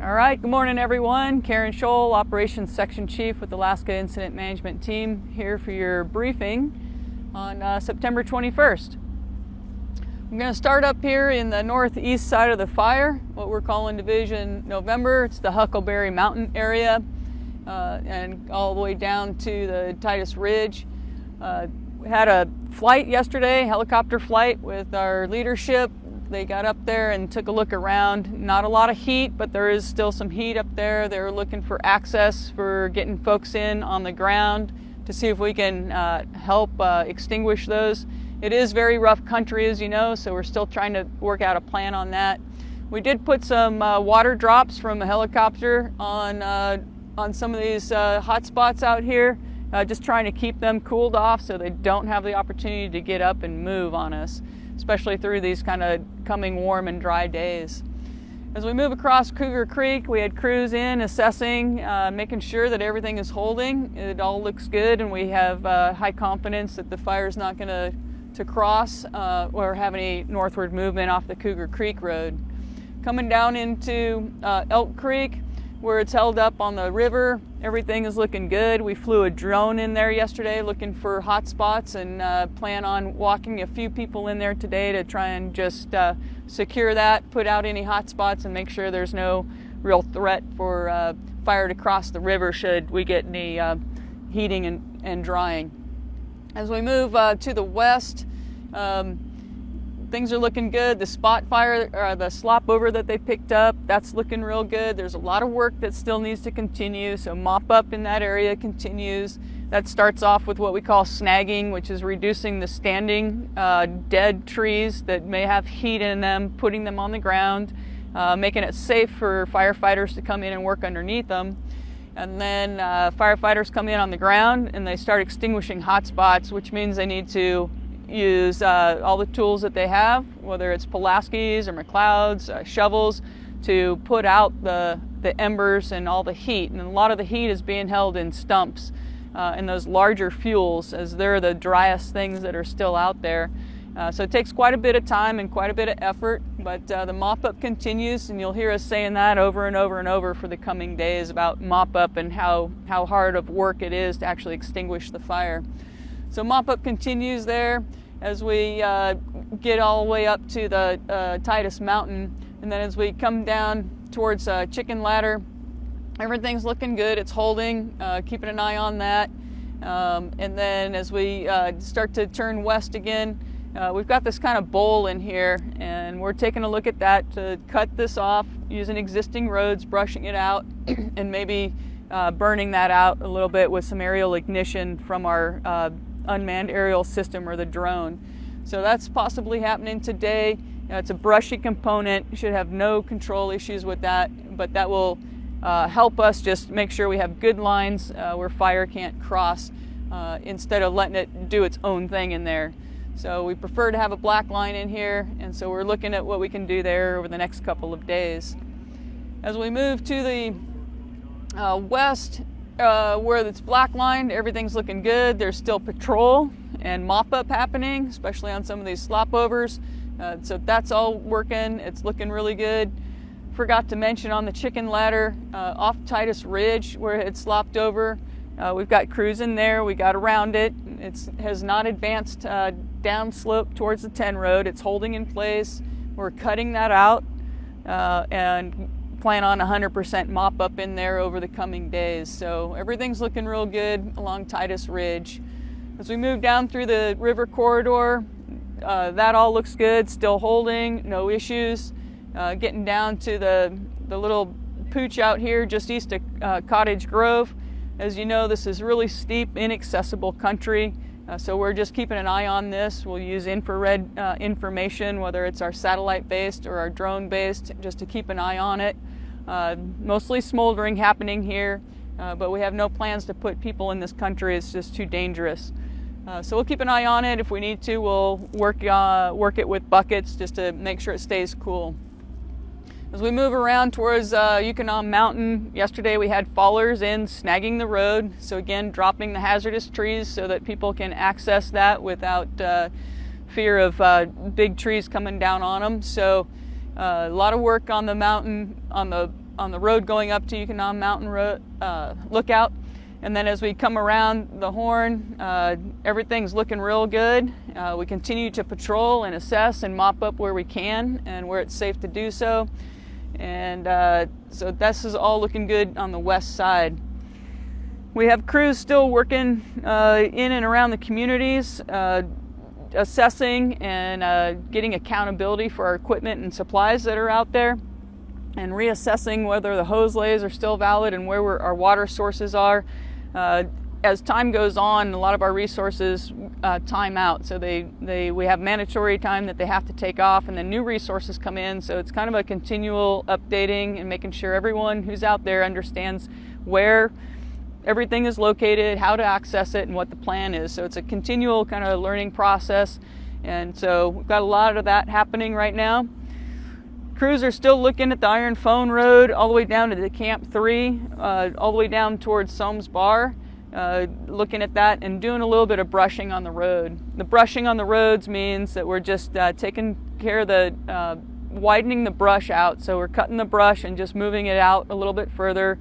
All right, good morning everyone. Karen Scholl, Operations Section Chief with Alaska Incident Management Team, here for your briefing on September 21st. I'm going to start up here in the northeast side of the fire, what we're calling Division November. It's the Huckleberry Mountain area and all the way down to the Titus Ridge. We had a flight yesterday, helicopter flight with our leadership. They got up there and took a look around. Not a lot of heat, but there is still some heat up there. They were looking for access for getting folks in on the ground to see if we can help extinguish those. It is very rough country, as you know, so we're still trying to work out a plan on that. We did put some water drops from a helicopter on some of these hot spots out here, just trying to keep them cooled off so they don't have the opportunity to get up and move on us, especially through these kind of coming warm and dry days. As we move across Cougar Creek, we had crews in assessing, making sure that everything is holding. It all looks good, and we have high confidence that the fire is not going to cross or have any northward movement off the Cougar Creek road. Coming down into Elk Creek, where it's held up on the river, everything is looking good. We flew a drone in there yesterday looking for hot spots and plan on walking a few people in there today to try and just secure that, put out any hot spots, and make sure there's no real threat for fire to cross the river should we get any heating and drying. As we move to the west, things are looking good. The spot fire, or the slop over that they picked up, that's looking real good. There's a lot of work that still needs to continue, so mop up in that area continues. That starts off with what we call snagging, which is reducing the standing dead trees that may have heat in them, putting them on the ground, making it safe for firefighters to come in and work underneath them. And then firefighters come in on the ground and they start extinguishing hot spots, which means they need to use all the tools that they have, whether it's Pulaski's or McLeod's, shovels, to put out the embers and all the heat. And a lot of the heat is being held in stumps and those larger fuels, as they're the driest things that are still out there. So it takes quite a bit of time and quite a bit of effort, but the mop-up continues, and you'll hear us saying that over and over and over for the coming days about mop-up and how hard of work it is to actually extinguish the fire. So mop-up continues there as we get all the way up to the Titus Mountain, and then as we come down towards Chicken Ladder, everything's looking good. It's holding, keeping an eye on that. And then as we start to turn west again, we've got this kind of bowl in here, and we're taking a look at that to cut this off using existing roads, brushing it out, and maybe burning that out a little bit with some aerial ignition from our unmanned aerial system or the drone. So that's possibly happening today. It's a brushy component. You should have no control issues with that, but that will help us just make sure we have good lines where fire can't cross instead of letting it do its own thing in there. So we prefer to have a black line in here, and so we're looking at what we can do there over the next couple of days. As we move to the west, where it's black lined, everything's looking good. There's still patrol and mop up happening, especially on some of these slop overs. So that's all working. It's looking really good. Forgot to mention on the Chicken Ladder off Titus Ridge where it slopped over, we've got crews in there. We got around it. It has not advanced downslope towards the 10 road. It's holding in place. We're cutting that out and plan on 100% mop up in there over the coming days. So everything's looking real good along Titus Ridge. As we move down through the river corridor, that all looks good, still holding, no issues. Getting down to the little pooch out here just east of Cottage Grove. As you know, this is really steep, inaccessible country, so we're just keeping an eye on this. We'll use infrared information, whether it's our satellite-based or our drone-based, just to keep an eye on it. Mostly smoldering happening here, but we have no plans to put people in this country. It's just too dangerous. So we'll keep an eye on it. If we need to, we'll work it with buckets just to make sure it stays cool. As we move around towards Yukon Mountain, yesterday we had fallers in snagging the road. So again, dropping the hazardous trees so that people can access that without fear of big trees coming down on them. So a lot of work on the mountain, on the on the road going up to Yukon Mountain lookout. And then as we come around the horn, everything's looking real good. We continue to patrol and assess and mop up where we can and where it's safe to do so. And so this is all looking good on the west side. We have crews still working in and around the communities, assessing and getting accountability for our equipment and supplies that are out there, and reassessing whether the hose lays are still valid and where our water sources are. As time goes on, a lot of our resources time out, so we have mandatory time that they have to take off, and then new resources come in. So it's kind of a continual updating and making sure everyone who's out there understands where everything is located, how to access it, and what the plan is. So it's a continual kind of learning process, and so we've got a lot of that happening right now. Crews are still looking at the Iron Phone Road all the way down to the Camp 3, all the way down towards Soames Bar, looking at that and doing a little bit of brushing on the road. The brushing on the roads means that we're just taking care of the widening the brush out. So we're cutting the brush and just moving it out a little bit further.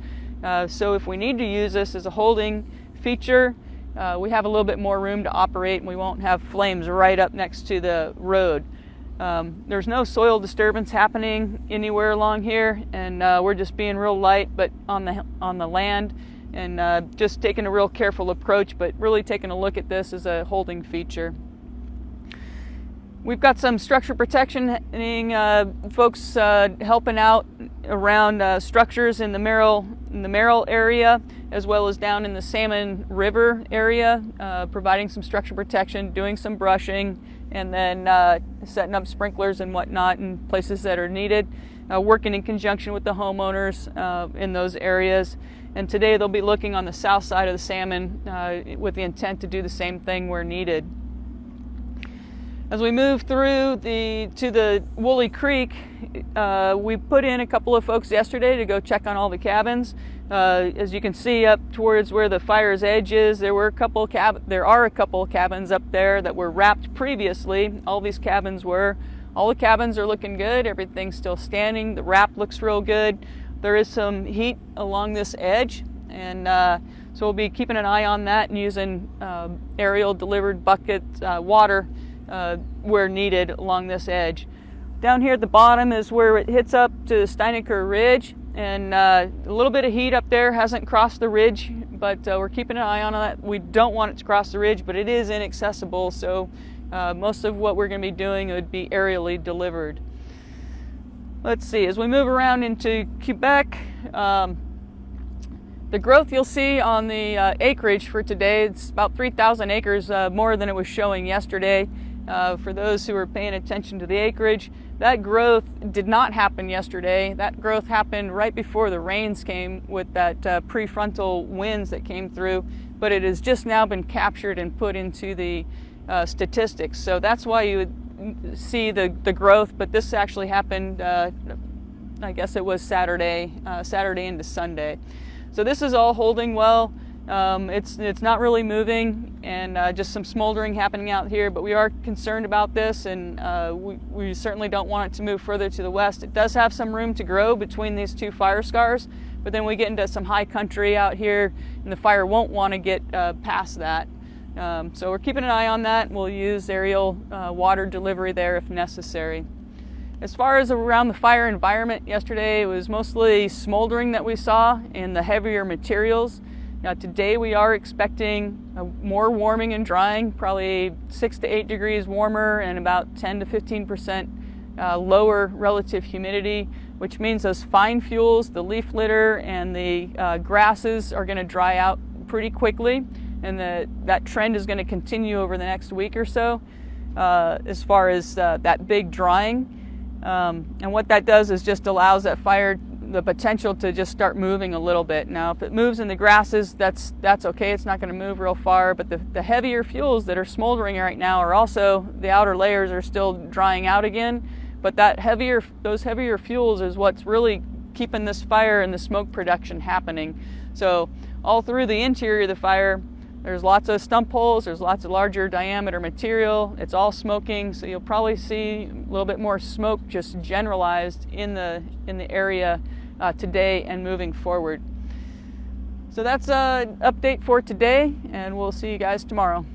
So if we need to use this as a holding feature, we have a little bit more room to operate, and we won't have flames right up next to the road. There's no soil disturbance happening anywhere along here, and we're just being real light but on the land, and just taking a real careful approach, but really taking a look at this as a holding feature. We've got some structure protection folks helping out around structures in the Merrill area, as well as down in the Salmon River area, providing some structure protection, doing some brushing, and then setting up sprinklers and whatnot in places that are needed, working in conjunction with the homeowners in those areas. And today they'll be looking on the south side of the Salmon with the intent to do the same thing where needed. As we move through to the Woolly Creek, we put in a couple of folks yesterday to go check on all the cabins. As you can see up towards where the fire's edge is, there are a couple cabins up there that were wrapped previously. All these cabins were. All the cabins are looking good. Everything's still standing. The wrap looks real good. There is some heat along this edge, and so we'll be keeping an eye on that and using aerial delivered bucket water where needed along this edge. Down here at the bottom is where it hits up to the Steinecker Ridge, and a little bit of heat up there. Hasn't crossed the ridge, but we're keeping an eye on that. We don't want it to cross the ridge, but it is inaccessible, so most of what we're going to be doing would be aerially delivered. Let's see, as we move around into Quebec, the growth you'll see on the acreage for today, it's about 3,000 acres more than it was showing yesterday. For those who are paying attention to the acreage, that growth did not happen yesterday. That growth happened right before the rains came with that prefrontal winds that came through, but it has just now been captured and put into the statistics. So that's why you would see the growth, but this actually happened, I guess it was Saturday into Sunday. So this is all holding well. It's not really moving, and just some smoldering happening out here, but we are concerned about this, and we certainly don't want it to move further to the west. It does have some room to grow between these two fire scars, but then we get into some high country out here, and the fire won't want to get past that. So we're keeping an eye on that. We'll use aerial water delivery there if necessary. As far as around the fire environment yesterday, it was mostly smoldering that we saw in the heavier materials. Now today we are expecting more warming and drying, probably 6 to 8 degrees warmer and about 10 to 15% lower relative humidity, which means those fine fuels, the leaf litter and the grasses are going to dry out pretty quickly, and that trend is going to continue over the next week or so as far as that big drying. And what that does is just allows that fire the potential to just start moving a little bit. Now if it moves in the grasses, that's okay, it's not going to move real far, but the heavier fuels that are smoldering right now are also, the outer layers are still drying out again, but those heavier fuels is what's really keeping this fire and the smoke production happening. So all through the interior of the fire, there's lots of stump holes, there's lots of larger diameter material, it's all smoking, so you'll probably see a little bit more smoke just generalized in the area today and moving forward. So that's an update for today, and we'll see you guys tomorrow.